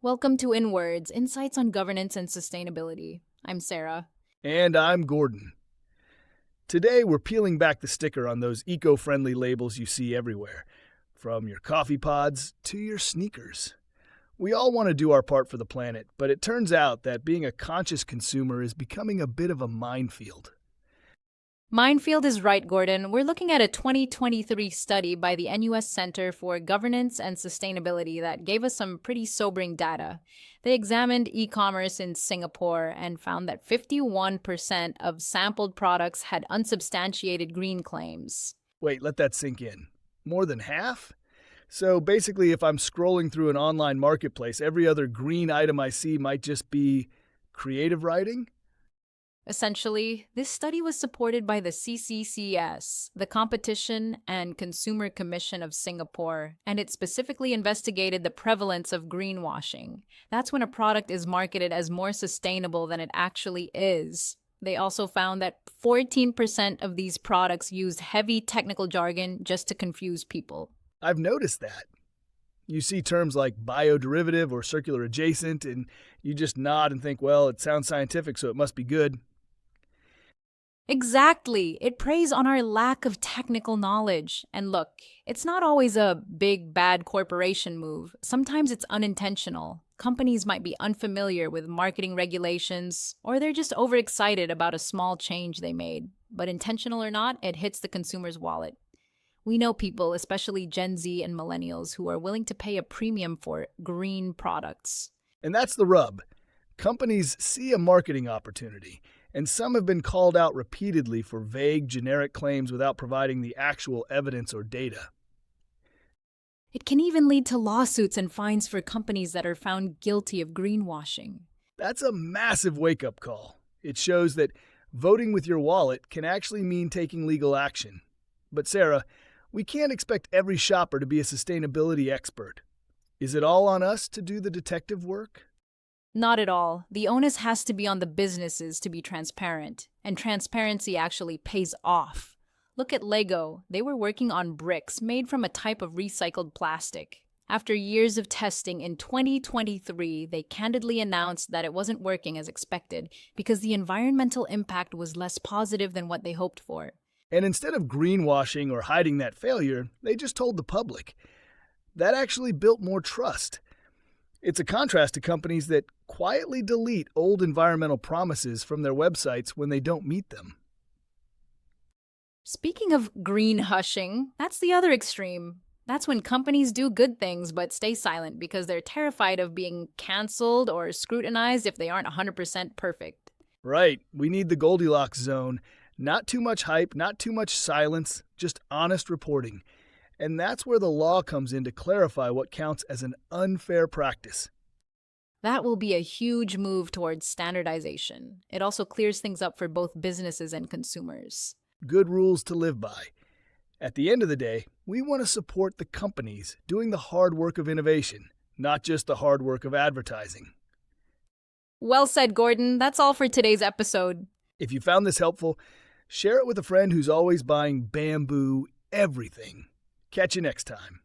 Welcome to Inwards, Insights on Governance and Sustainability. I'm Sarah. And I'm Gordon. Today we're peeling back the sticker on those eco-friendly labels you see everywhere, from your coffee pods to your sneakers. We all want to do our part for the planet, but it turns out that being a conscious consumer is becoming a bit of a minefield. Minefield is right, Gordon. We're looking at a 2023 study by the NUS Center for Governance and Sustainability that gave us some pretty sobering data. They examined e-commerce in Singapore and found that 51% of sampled products had unsubstantiated green claims. Wait, let that sink in. More than half? So basically, if I'm scrolling through an online marketplace, every other green item I see might just be creative writing? Essentially, this study was supported by the CCCS, the Competition and Consumer Commission of Singapore, and it specifically investigated the prevalence of greenwashing. That's when a product is marketed as more sustainable than it actually is. They also found that 14% of these products used heavy technical jargon just to confuse people. I've noticed that. You see terms like bioderivative or circular adjacent, and you just nod and think, well, it sounds scientific, so it must be good. Exactly. It preys on our lack of technical knowledge. And look, it's not always a big, bad corporation move. Sometimes it's unintentional. Companies might be unfamiliar with marketing regulations, or they're just overexcited about a small change they made. But intentional or not, it hits the consumer's wallet. We know people, especially Gen Z and millennials, who are willing to pay a premium for green products. And that's the rub. Companies see a marketing opportunity, and some have been called out repeatedly for vague, generic claims without providing the actual evidence or data. It can even lead to lawsuits and fines for companies that are found guilty of greenwashing. That's a massive wake-up call. It shows that voting with your wallet can actually mean taking legal action. But Sarah, we can't expect every shopper to be a sustainability expert. Is it all on us to do the detective work? Not at all. The onus has to be on the businesses to be transparent, and transparency actually pays off. Look at Lego. They were working on bricks made from a type of recycled plastic. After years of testing in 2023, they candidly announced that it wasn't working as expected because the environmental impact was less positive than what they hoped for. And instead of greenwashing or hiding that failure, they just told the public. That actually built more trust. It's a contrast to companies that quietly delete old environmental promises from their websites when they don't meet them. Speaking of green hushing, that's the other extreme. That's when companies do good things but stay silent because they're terrified of being canceled or scrutinized if they aren't 100% perfect. Right, we need the Goldilocks zone. Not too much hype, not too much silence, just honest reporting. And that's where the law comes in to clarify what counts as an unfair practice. That will be a huge move towards standardization. It also clears things up for both businesses and consumers. Good rules to live by. At the end of the day, we want to support the companies doing the hard work of innovation, not just the hard work of advertising. Well said, Gordon. That's all for today's episode. If you found this helpful, share it with a friend who's always buying bamboo everything. Catch you next time.